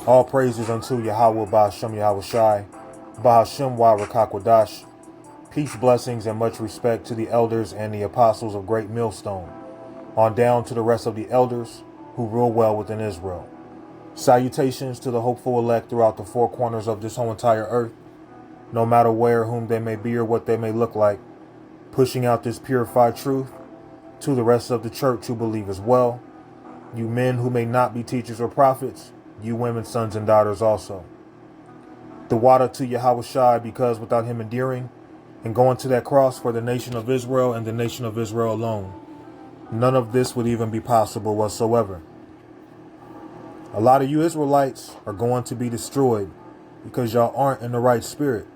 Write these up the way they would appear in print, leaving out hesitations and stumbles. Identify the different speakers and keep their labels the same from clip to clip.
Speaker 1: All praises unto Yahweh Ba'ashem Yahweh Shai, Ba'ashem Wa Rakakwadash. Peace, blessings, and much respect to the elders and the apostles of Great Millstone, on down to the rest of the elders who rule well within Israel. Salutations to the hopeful elect throughout the four corners of this whole entire earth, no matter where, whom they may be, or what they may look like, pushing out this purified truth to the rest of the church who believe as well. You men who may not be teachers or prophets, you women, sons and daughters also. The water to Yahweh Shai, because without him endearing and going to that cross for the nation of Israel and the nation of Israel alone, none of this would even be possible whatsoever. A lot of you Israelites are going to be destroyed because y'all aren't in the right spirit.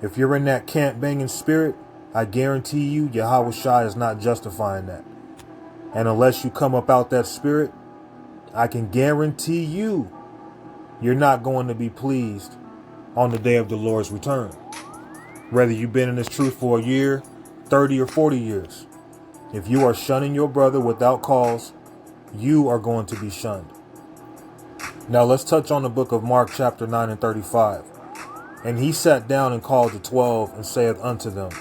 Speaker 1: If you're in that camp banging spirit, I guarantee you Yahweh Shai is not justifying that. And unless you come up out that spirit, I can guarantee you you're not going to be pleased on the day of the Lord's return. Whether you've been in this truth for a year, 30 or 40 years. If you are shunning your brother without cause, you are going to be shunned. Now let's touch on the book of Mark chapter 9 and 35. And he sat down and called the 12 and saith unto them,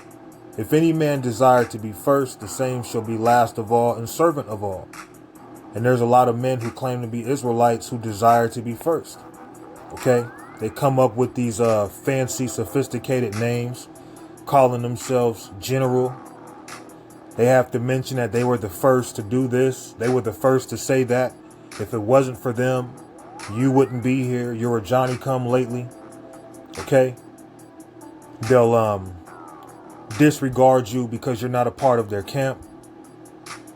Speaker 1: If any man desire to be first, the same shall be last of all and servant of all. And there's a lot of men who claim to be Israelites who desire to be first. Okay? They come up with these fancy, sophisticated names, calling themselves general. They have to mention that they were the first to do this. They were the first to say that. If it wasn't for them, you wouldn't be here. You're a Johnny come lately. Okay? They'll disregard you because you're not a part of their camp.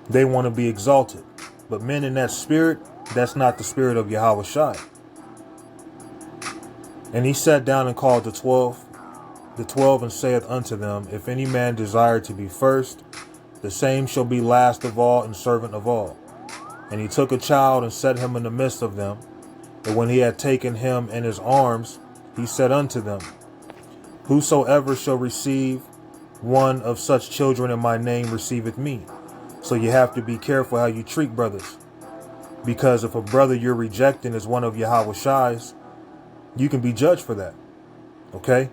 Speaker 1: They want to be exalted. But men in that spirit, that's not the spirit of Yahweh Shai. And he sat down and called the 12 and saith unto them, If any man desire to be first, the same shall be last of all and servant of all. And he took a child and set him in the midst of them. And when he had taken him in his arms, he said unto them, Whosoever shall receive one of such children in my name receiveth me. So you have to be careful how you treat brothers. Because if a brother you're rejecting is one of Yahweh Shai's, you can be judged for that. Okay?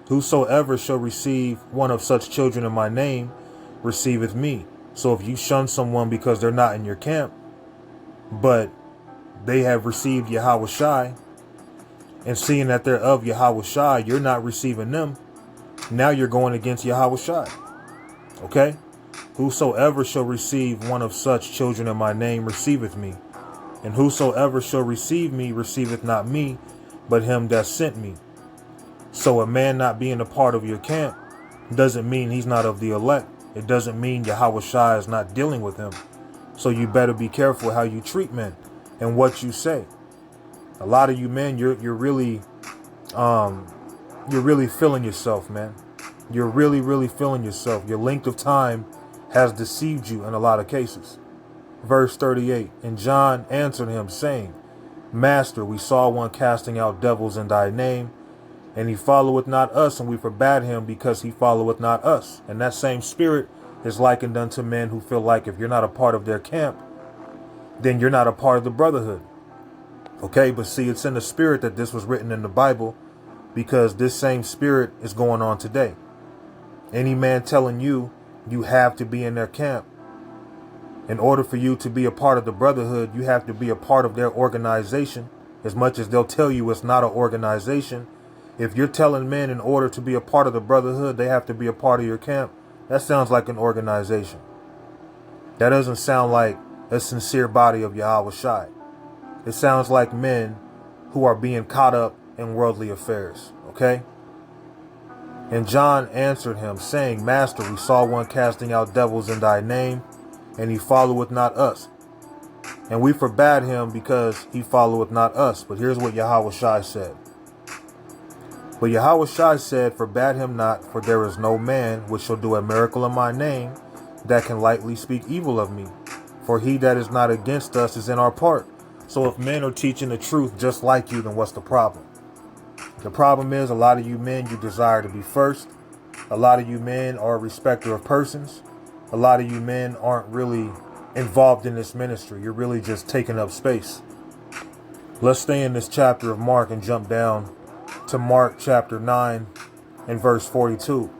Speaker 1: Whosoever shall receive one of such children in my name receiveth me. So if you shun someone because they're not in your camp, but they have received Yahweh Shai, and seeing that they're of Yahweh Shai, you're not receiving them. Now you're going against Yahweh Shai. Okay? Whosoever shall receive one of such children in my name receiveth me. And whosoever shall receive me receiveth not me, but him that sent me. So a man not being a part of your camp doesn't mean he's not of the elect. It doesn't mean Yahweh Shai is not dealing with him. So you better be careful how you treat men and what you say. A lot of you men, you're really feeling yourself, man. You're really feeling yourself. Your length of time has deceived you in a lot of cases. Verse 38, And John answered him, saying, Master, we saw one casting out devils in thy name, and he followeth not us, and we forbade him because he followeth not us. And that same spirit is likened unto men who feel like if you're not a part of their camp, then you're not a part of the brotherhood. Okay, but see, it's in the spirit that this was written in the Bible, because this same spirit is going on today. Any man telling you you have to be in their camp. In order for you to be a part of the brotherhood, you have to be a part of their organization. As much as they'll tell you it's not an organization, if you're telling men in order to be a part of the brotherhood, they have to be a part of your camp, that sounds like an organization. That doesn't sound like a sincere body of Yahweh Shai. It sounds like men who are being caught up in worldly affairs. Okay? And John answered him, saying, Master, we saw one casting out devils in thy name, and he followeth not us. And we forbade him because he followeth not us. But here's what Yahweh Shai said. But Yahweh Shai said, Forbade him not, for there is no man which shall do a miracle in my name that can lightly speak evil of me. For he that is not against us is in our part. So if men are teaching the truth just like you, then what's the problem? The problem is a lot of you men, you desire to be first. A lot of you men are a respecter of persons. A lot of you men aren't really involved in this ministry. You're really just taking up space. Let's stay in this chapter of Mark and jump down to Mark chapter 9 and verse 42.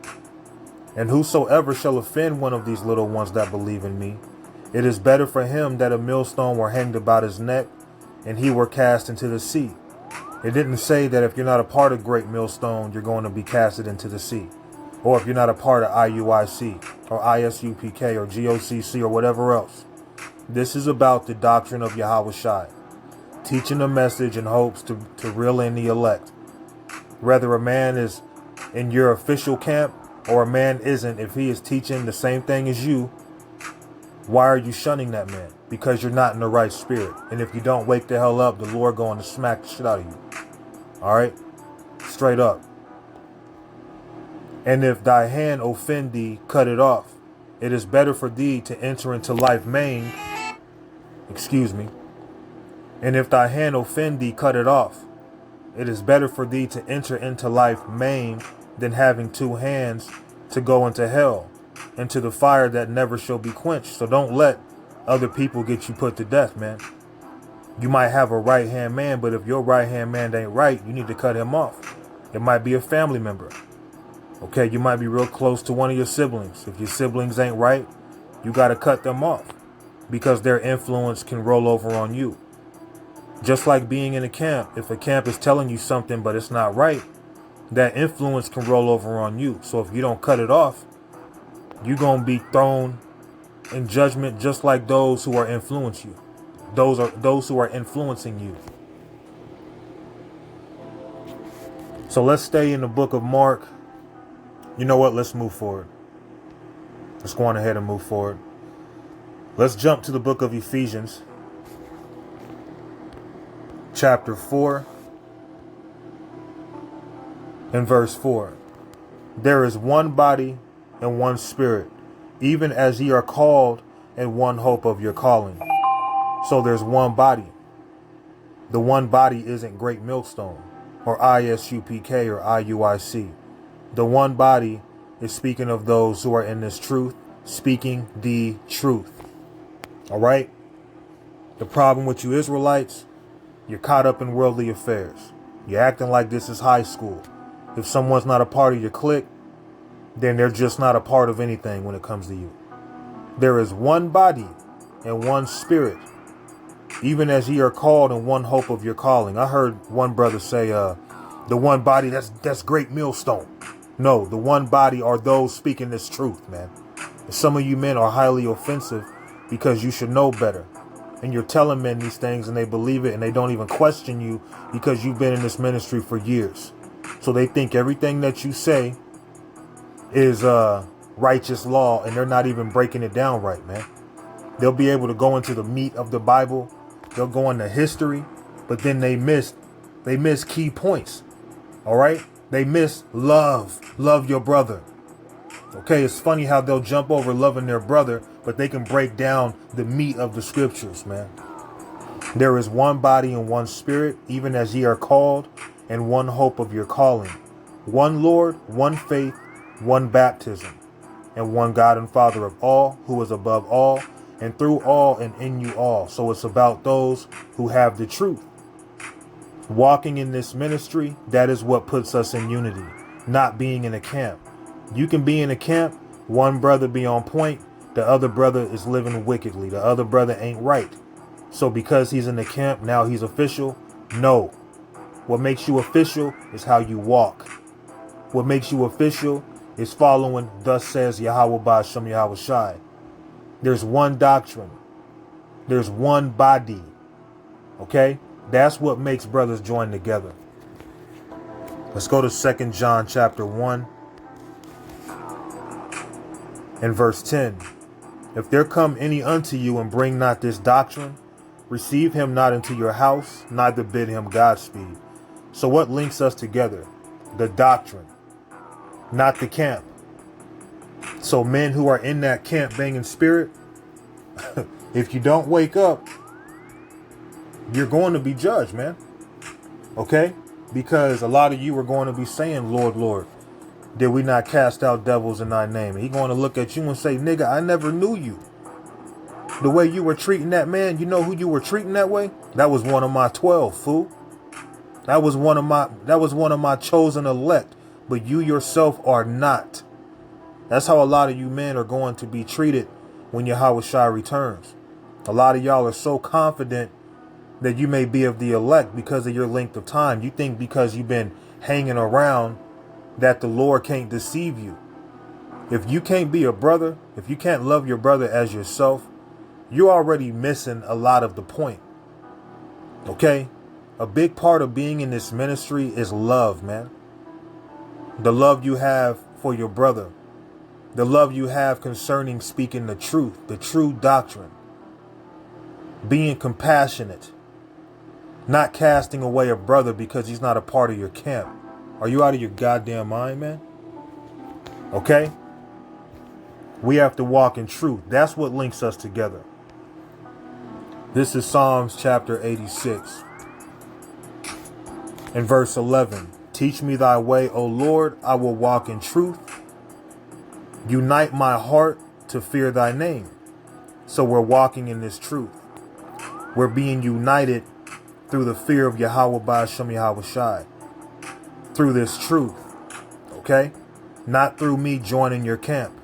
Speaker 1: And whosoever shall offend one of these little ones that believe in me, it is better for him that a millstone were hanged about his neck and he were cast into the sea. It didn't say that if you're not a part of Great Millstone, you're going to be casted into the sea. Or if you're not a part of IUIC or ISUPK or GOCC or whatever else. This is about the doctrine of Yahweh Shai, teaching the message in hopes to reel in the elect. Whether a man is in your official camp or a man isn't, if he is teaching the same thing as you, why are you shunning that man? Because you're not in the right spirit. And if you don't wake the hell up, the Lord going to smack the shit out of you. All right? Straight up. And if thy hand offend thee, cut it off. It is better for thee to enter into life maimed. Excuse me. And if thy hand offend thee, cut it off. It is better for thee to enter into life maimed than having two hands to go into hell, into the fire that never shall be quenched. So don't let other people get you put to death, man. You might have a right-hand man, but if your right-hand man ain't right, you need to cut him off. It might be a family member. Okay, you might be real close to one of your siblings. If your siblings ain't right, you got to cut them off because their influence can roll over on you. Just like being in a camp, if a camp is telling you something but it's not right, that influence can roll over on you. So if you don't cut it off, you're going to be thrown in judgment just like those who are influencing you. Those who are influencing you. So let's stay in the book of Mark. You know what? Let's move forward. Let's go on ahead and move forward. Let's jump to the book of Ephesians, chapter 4 and verse 4. There is one body and one spirit, even as ye are called in one hope of your calling. So there's one body. The one body isn't Great Millstone or ISUPK or IUIC. The one body is speaking of those who are in this truth, speaking the truth. All right? The problem with you Israelites, you're caught up in worldly affairs. You're acting like this is high school. If someone's not a part of your clique, then they're just not a part of anything when it comes to you. There is one body and one spirit, even as ye are called in one hope of your calling. I heard one brother say, the one body, that's Great Millstone. No, the one body are those speaking this truth, man. And some of you men are highly offensive because you should know better. And you're telling men these things and they believe it and they don't even question you because you've been in this ministry for years. So they think everything that you say is righteous law and they're not even breaking it down right, man. They'll be able to go into the meat of the Bible. They'll go into history, but then they miss key points. All right. They miss love your brother. Okay. It's funny how they'll jump over loving their brother, but they can break down the meat of the scriptures, man. There is one body and one spirit, even as ye are called, and one hope of your calling. One Lord, one faith, one baptism, and one God and Father of all, who is above all, and through all and in you all. So it's about those who have the truth. Walking in this ministry, that is what puts us in unity, not being in a camp. You can be in a camp, one brother be on point, the other brother is living wickedly, the other brother ain't right. So because he's in the camp, now he's official? No. What makes you official is how you walk. What makes you official is following, thus says Yahweh Ba'ashem Yahweh Shai. There's one doctrine. There's one body. Okay? That's what makes brothers join together. Let's go to 2 John chapter 1 and verse 10. If there come any unto you and bring not this doctrine, receive him not into your house, neither bid him Godspeed. So what links us together? The doctrine, not the camp. So men who are in that camp banging spirit, if you don't wake up, you're going to be judged, man. Okay? Because a lot of you are going to be saying, Lord, Lord, did we not cast out devils in thy name? And he's going to look at you and say, nigga, I never knew you. The way you were treating that man, you know who you were treating that way? That was one of my 12, fool. That was one of my chosen elect, but you yourself are not. That's how a lot of you men are going to be treated when Yahweh Shai returns. A lot of y'all are so confident that you may be of the elect because of your length of time. You think because you've been hanging around that the Lord can't deceive you. If you can't be a brother, if you can't love your brother as yourself, you're already missing a lot of the point. Okay? A big part of being in this ministry is love, man. The love you have for your brother. The love you have concerning speaking the truth, the true doctrine. Being compassionate. Not casting away a brother because he's not a part of your camp. Are you out of your goddamn mind, man? Okay? We have to walk in truth. That's what links us together. This is Psalms chapter 86. In verse 11. Teach me thy way, O Lord, I will walk in truth. Unite my heart to fear thy name. So we're walking in this truth. We're being united through the fear of Yahweh Ba'ashem Yahweh Shai. Through this truth. Okay? Not through me joining your camp.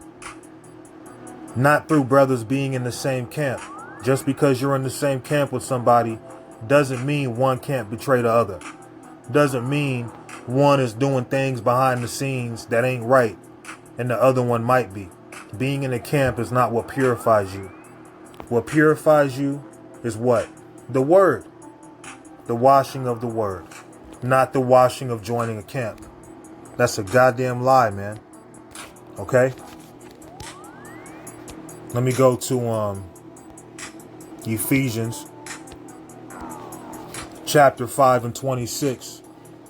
Speaker 1: Not through brothers being in the same camp. Just because you're in the same camp with somebody doesn't mean one can't betray the other. Doesn't mean one is doing things behind the scenes that ain't right and the other one might be. Being in a camp is not what purifies you. What purifies you is what? The word. The washing of the word. Not the washing of joining a camp. That's a goddamn lie, man. Okay? Let me go to Ephesians chapter 5 and 26.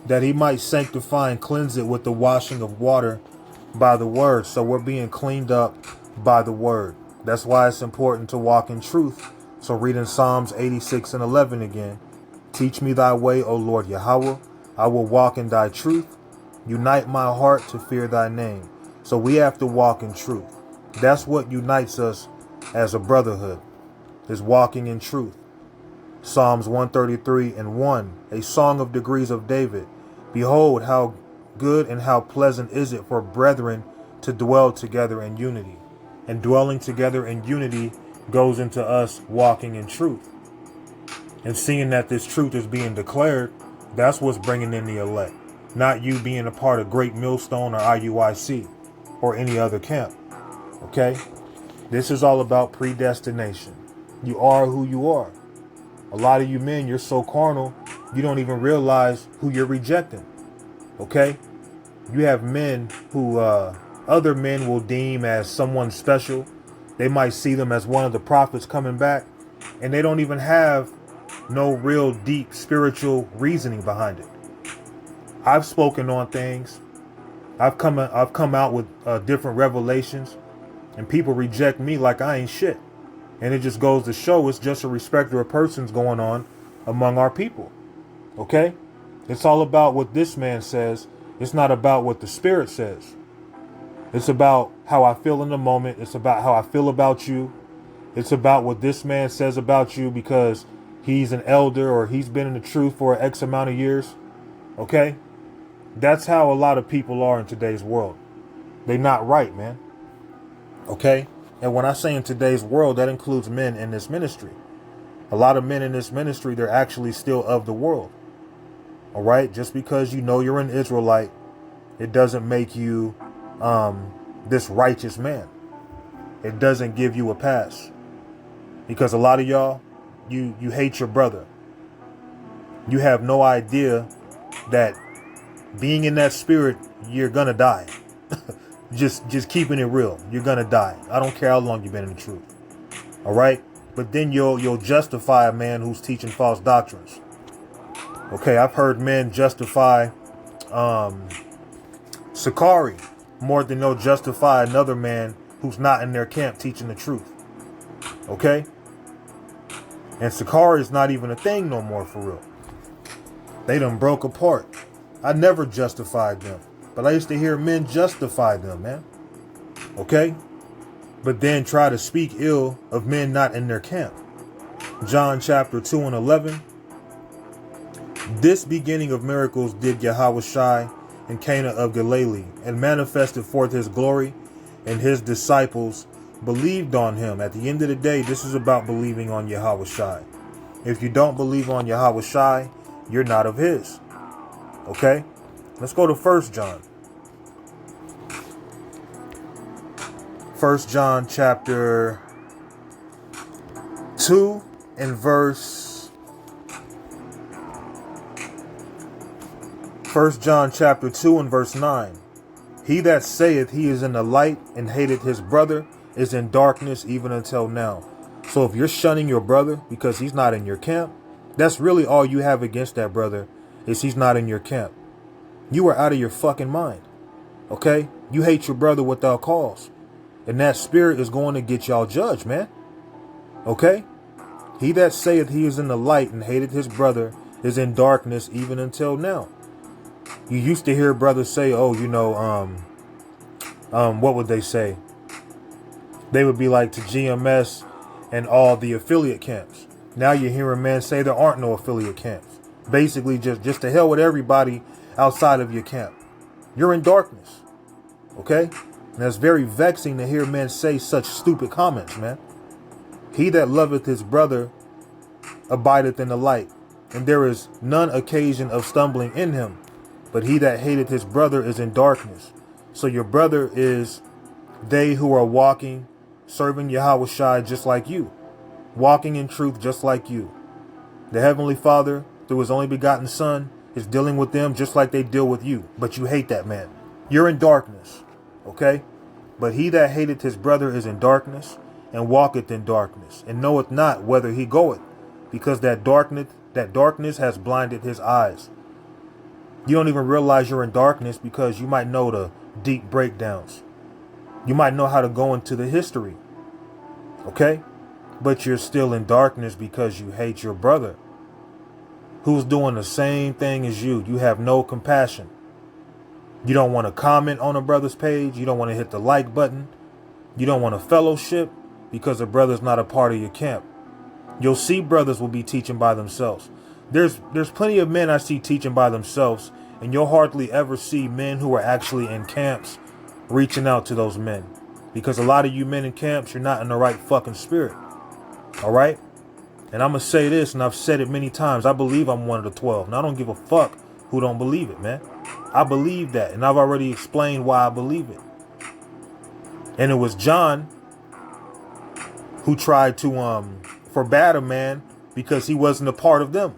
Speaker 1: That he might sanctify and cleanse it with the washing of water by the word. So we're being cleaned up by the word. That's why it's important to walk in truth. So reading Psalms 86 and 11 again. Teach me thy way, O Lord Yahweh. I will walk in thy truth. Unite my heart to fear thy name. So we have to walk in truth. That's what unites us as a brotherhood, is walking in truth. Psalms 133 and 1, a song of degrees of David. Behold, how good and how pleasant is it for brethren to dwell together in unity. And dwelling together in unity goes into us walking in truth. And seeing that this truth is being declared, that's what's bringing in the elect. Not you being a part of Great Millstone or IUIC or any other camp. Okay? This is all about predestination. You are who you are. A lot of you men, you're so carnal, you don't even realize who you're rejecting. Okay? You have men who other men will deem as someone special. They might see them as one of the prophets coming back, and they don't even have no real deep spiritual reasoning behind it. I've spoken on things. I've come out with different revelations, and people reject me like I ain't shit. And it just goes to show it's just a respecter of persons going on among our people. Okay? It's all about what this man says. It's not about what the Spirit says. It's about how I feel in the moment. It's about how I feel about you. It's about what this man says about you because he's an elder or he's been in the truth for X amount of years. Okay? That's how a lot of people are in today's world. They're not right, man. Okay? And when I say in today's world, that includes men in this ministry. A lot of men in this ministry, they're actually still of the world. All right? Just because you know you're an Israelite, it doesn't make you this righteous man. It doesn't give you a pass. Because a lot of y'all, you hate your brother. You have no idea that being in that spirit, you're going to die. Just keeping it real. You're going to die. I don't care how long you've been in the truth. All right? But then you'll justify a man who's teaching false doctrines. Okay, I've heard men justify Sakari more than they'll justify another man who's not in their camp teaching the truth. Okay? And Sakari is not even a thing no more for real. They done broke apart. I never justified them. But I used to hear men justify them, man. Okay? but then try to speak ill of men not in their camp. John chapter 2 and 11. This beginning of miracles did Yahushua in Cana of Galilee, and manifested forth his glory, and his disciples believed on him. At the end of the day, this is about believing on Yahushua. If you don't believe on Yahushua, you're not of his. Okay? Let's go to 1 John. 1 John chapter 2 and verse 1 John chapter 2 and verse 9. He that saith he is in the light and hateth his brother is in darkness even until now. So if you're shunning your brother because he's not in your camp, that's really all you have against that brother, is he's not in your camp. You are out of your fucking mind. Okay? You hate your brother without cause. And that spirit is going to get y'all judged, man. Okay? He that saith he is in the light and hateth his brother is in darkness even until now. You used to hear brothers say, oh, you know, what would they say? They would be like to GMS and all the affiliate camps. Now you're hearing men say there aren't no affiliate camps. Basically, just to hell with everybody outside of your camp. You're in darkness. Okay? And that's very vexing to hear men say such stupid comments, man. He that loveth his brother abideth in the light, and there is none occasion of stumbling in him. But he that hateth his brother is in darkness. So your brother is they who are walking, serving Yahushua just like you. Walking in truth just like you. The Heavenly Father, through his only begotten Son, is dealing with them just like they deal with you. But you hate that man. You're in darkness. Okay? But he that hateth his brother is in darkness, and walketh in darkness, and knoweth not whither he goeth, because that darkness has blinded his eyes. You don't even realize you're in darkness because you might know the deep breakdowns. You might know how to go into the history. Okay? But you're still in darkness because you hate your brother, who's doing the same thing as you. You have no compassion. You don't want to comment on a brother's page. You don't want to hit the like button. You don't want to fellowship because a brother's not a part of your camp. You'll see brothers will be teaching by themselves. There's plenty of men I see teaching by themselves, and you'll hardly ever see men who are actually in camps reaching out to those men. Because a lot of you men in camps, you're not in the right fucking spirit. All right? And I'm going to say this, and I've said it many times. I believe I'm one of the 12. And I don't give a fuck who don't believe it, man. I believe that, and I've already explained why I believe it. And it was John who tried to forbade a man because he wasn't a part of them.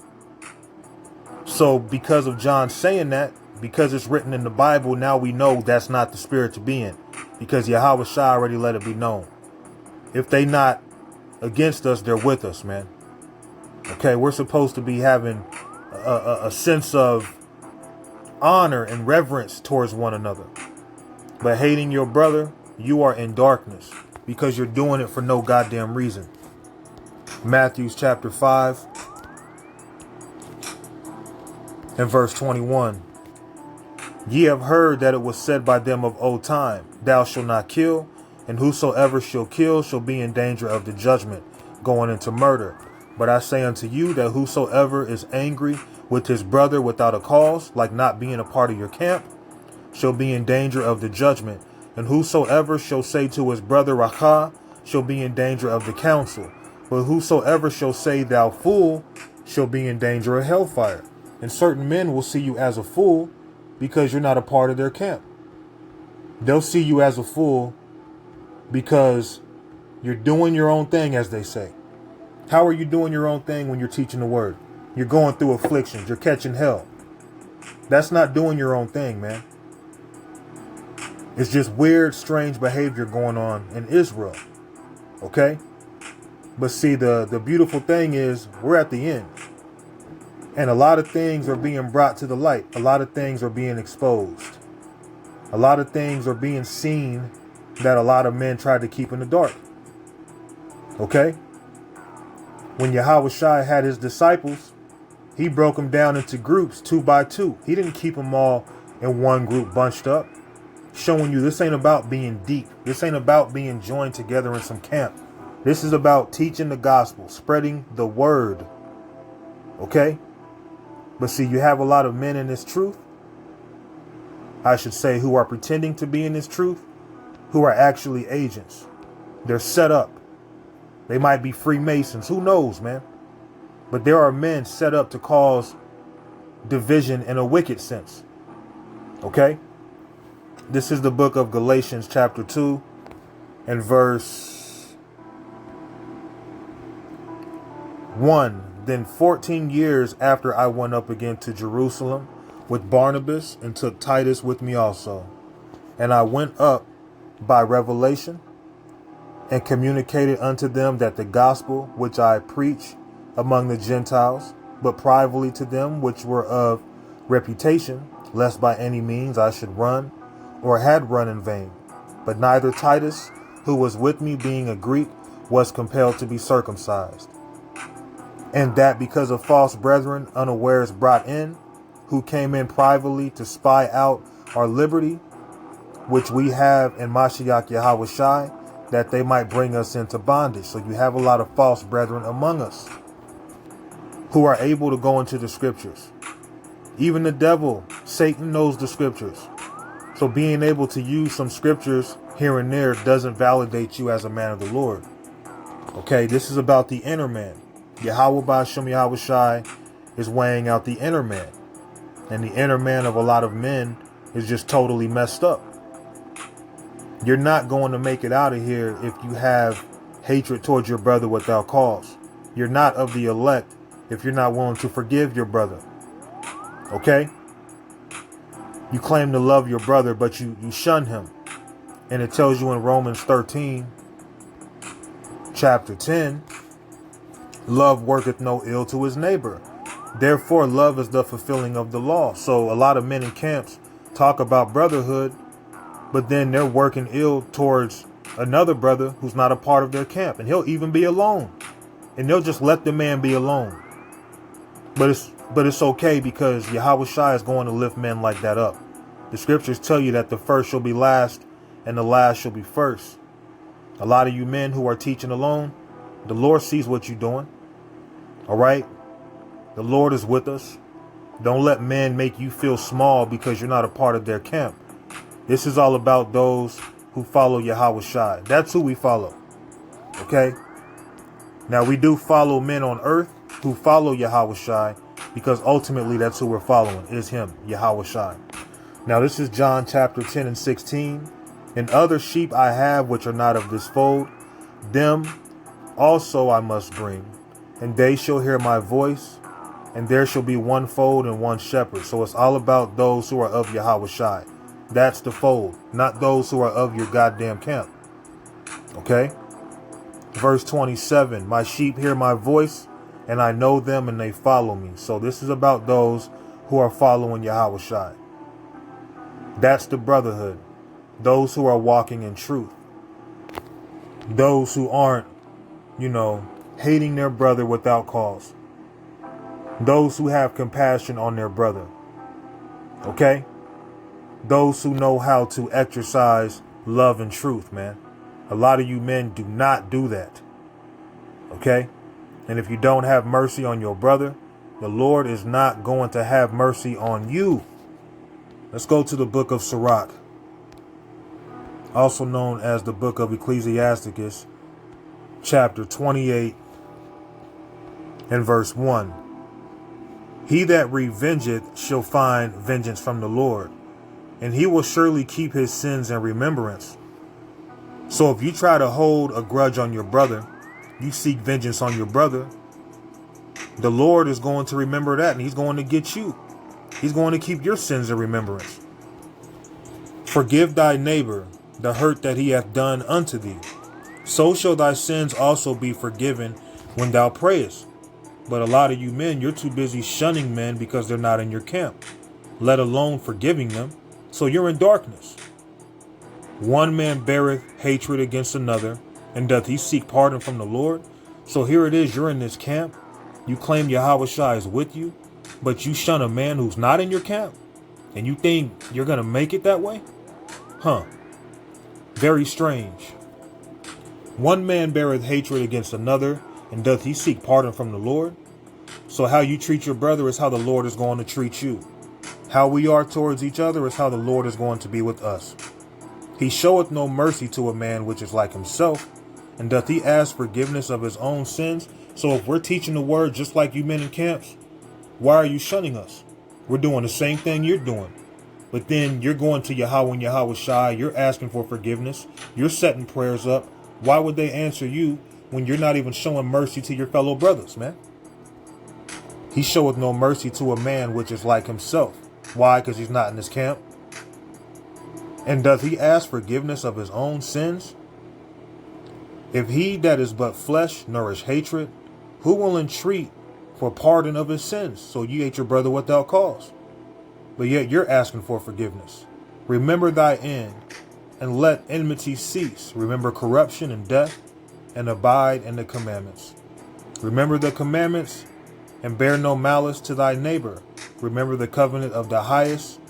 Speaker 1: So because of John saying that, because it's written in the Bible, now we know that's not the spirit to be in. Because Yahushua already let it be known. If they not against us, they're with us, man. Okay, we're supposed to be having a sense of honor and reverence towards one another. But hating your brother, you are in darkness because you're doing it for no goddamn reason. Matthew chapter 5 and verse 21. Ye have heard that it was said by them of old time, thou shalt not kill, and whosoever shall kill shall be in danger of the judgment, going into murder. But I say unto you that whosoever is angry with his brother without a cause, like not being a part of your camp, shall be in danger of the judgment. And whosoever shall say to his brother, Racha, shall be in danger of the council. But whosoever shall say, thou fool, shall be in danger of hellfire. And certain men will see you as a fool because you're not a part of their camp. They'll see you as a fool because you're doing your own thing, as they say. How are you doing your own thing when you're teaching the word? You're going through afflictions. You're catching hell. That's not doing your own thing, man. It's just weird, strange behavior going on in Israel. Okay? But see, the beautiful thing is we're at the end. And a lot of things are being brought to the light. A lot of things are being exposed. A lot of things are being seen that a lot of men tried to keep in the dark. Okay? When Yahushua had his disciples, he broke them down into groups 2 by 2. He didn't keep them all in one group bunched up. showing you this ain't about being deep. This ain't about being joined together in some camp. This is about teaching the gospel, spreading the word. Okay? But see, you have a lot of men in this truth, I should say, who are pretending to be in this truth, who are actually agents. They're set up. They might be Freemasons. Who knows, man? But there are men set up to cause division in a wicked sense. Okay? This is the book of Galatians chapter 2 and verse 1. Then 14 years after I went up again to Jerusalem with Barnabas and took Titus with me also. And I went up by revelation and communicated unto them that the gospel which I preach among the Gentiles, but privately to them which were of reputation, lest by any means I should run or had run in vain. But neither Titus, who was with me being a Greek, was compelled to be circumcised. And that because of false brethren unawares brought in, who came in privately to spy out our liberty, which we have in Mashiach Yahushai, that they might bring us into bondage. So you have a lot of false brethren among us who are able to go into the scriptures. Even the devil, Satan, knows the scriptures. So being able to use some scriptures here and there doesn't validate you as a man of the Lord. Okay, this is about the inner man. Yahweh Ba'ashem Yahushai is weighing out the inner man. And the inner man of a lot of men is just totally messed up. You're not going to make it out of here if you have hatred towards your brother without cause. You're not of the elect if you're not willing to forgive your brother. Okay? You claim to love your brother, but you shun him. And it tells you in Romans 13, chapter 10, love worketh no ill to his neighbor. Therefore, love is the fulfilling of the law. So a lot of men in camps talk about brotherhood, but then they're working ill towards another brother who's not a part of their camp. And he'll even be alone. And they'll just let the man be alone. But it's okay because Yahushua is going to lift men like that up. The scriptures tell you that the first shall be last and the last shall be first. A lot of you men who are teaching alone, the Lord sees what you're doing. All right? The Lord is with us. Don't let men make you feel small because you're not a part of their camp. This is all about those who follow Yahushua. That's who we follow. Okay? Now, we do follow men on earth who follow Yahushua because ultimately that's who we're following, is him, Yahushua. Now, this is John chapter 10 and 16. And other sheep I have which are not of this fold, them also I must bring, and they shall hear my voice, and there shall be one fold and one shepherd. So it's all about those who are of Yahushua. That's the fold, not those who are of your goddamn camp. Okay? Verse 27, my sheep hear my voice, and I know them, and they follow me. So this is about those who are following Yahushua. That's the brotherhood. Those who are walking in truth. Those who aren't, hating their brother without cause. Those who have compassion on their brother. Okay? Those who know how to exercise love and truth, man. A lot of you men do not do that. Okay? And if you don't have mercy on your brother, the Lord is not going to have mercy on you. Let's go to the book of Sirach, also known as the book of Ecclesiasticus, chapter 28 and verse 1. He that revengeth shall find vengeance from the Lord, and he will surely keep his sins in remembrance. So if you try to hold a grudge on your brother, you seek vengeance on your brother, the Lord is going to remember that, and he's going to get you. He's going to keep your sins in remembrance. Forgive thy neighbor the hurt that he hath done unto thee. So shall thy sins also be forgiven when thou prayest. But a lot of you men, you're too busy shunning men because they're not in your camp, let alone forgiving them. So you're in darkness. One man beareth hatred against another, and doth he seek pardon from the Lord? So here it is, you're in this camp. You claim Yahushua is with you, but you shun a man who's not in your camp, and you think you're going to make it that way? Huh. Very strange. One man beareth hatred against another, and doth he seek pardon from the Lord? So how you treat your brother is how the Lord is going to treat you. How we are towards each other is how the Lord is going to be with us. He showeth no mercy to a man which is like himself, and doth he ask forgiveness of his own sins? So if we're teaching the word just like you men in camps, why are you shunning us? We're doing the same thing you're doing. But then you're going to Yahweh and Yahweh Shai, you're asking for forgiveness, you're setting prayers up. Why would they answer you when you're not even showing mercy to your fellow brothers, man? He showeth no mercy to a man which is like himself. Why? Because he's not in his camp. And doth he ask forgiveness of his own sins? If he that is but flesh nourish hatred, who will entreat for pardon of his sins? So you hate your brother without cause, but yet you're asking for forgiveness. Remember thy end, and let enmity cease. Remember corruption and death, and abide in the commandments. Remember the commandments, and bear no malice to thy neighbor. Remember the covenant of the highest,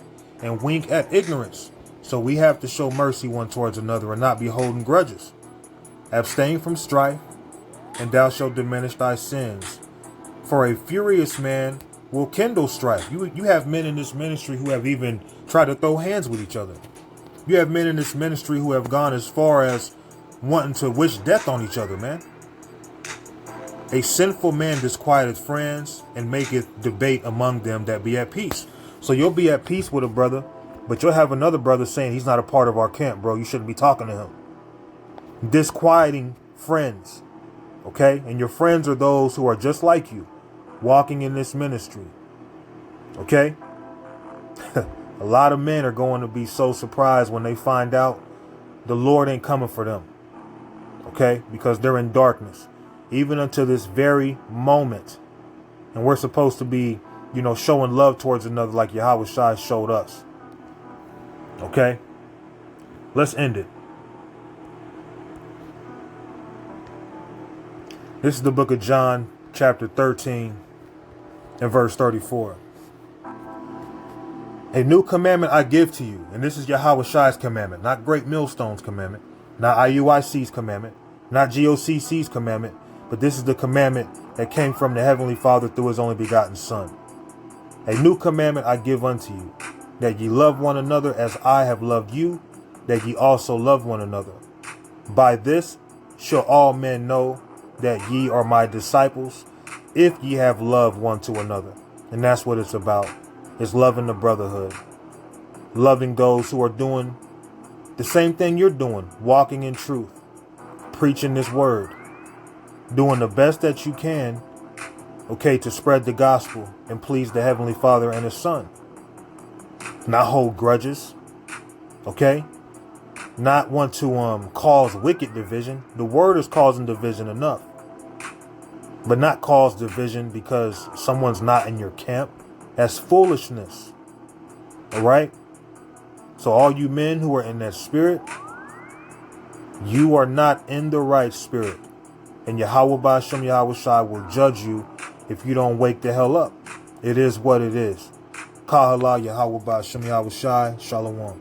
Speaker 1: and wink at ignorance. So we have to show mercy one towards another and not be holding grudges. Abstain from strife, and thou shalt diminish thy sins. For a furious man will kindle strife. You have men in this ministry who have even tried to throw hands with each other. You have men in this ministry who have gone as far as wanting to wish death on each other, man. A sinful man disquieteth friends, and maketh debate among them that be at peace. So you'll be at peace with a brother, but you'll have another brother saying he's not a part of our camp, bro. You shouldn't be talking to him. Disquieting friends, okay? And your friends are those who are just like you, walking in this ministry, okay? A lot of men are going to be so surprised when they find out the Lord ain't coming for them, okay? Because they're in darkness, even until this very moment. And we're supposed to be, showing love towards another like Yahweh Shai showed us. Okay? Let's end it. This is the book of John, chapter 13, and verse 34. A new commandment I give to you, and this is Yahweh Shai's commandment, not Great Millstone's commandment, not IUIC's commandment, not GOCC's commandment, but this is the commandment that came from the Heavenly Father through his only begotten Son. A new commandment I give unto you, that ye love one another as I have loved you, that ye also love one another. By this shall all men know that ye are my disciples, if ye have love one to another. And that's what it's about. It's loving the brotherhood. Loving those who are doing the same thing you're doing, walking in truth, preaching this word, doing the best that you can, okay, to spread the gospel and please the Heavenly Father and his Son. Not hold grudges, okay? Not want to cause wicked division. The word is causing division enough. But not cause division because someone's not in your camp. That's foolishness. All right? So all you men who are in that spirit, you are not in the right spirit. And Yahweh Ba'ashem Yahweh Shai will judge you if you don't wake the hell up. It is what it is. Kahala Yahweh Ba'ashem Yahweh Shai. Shalom.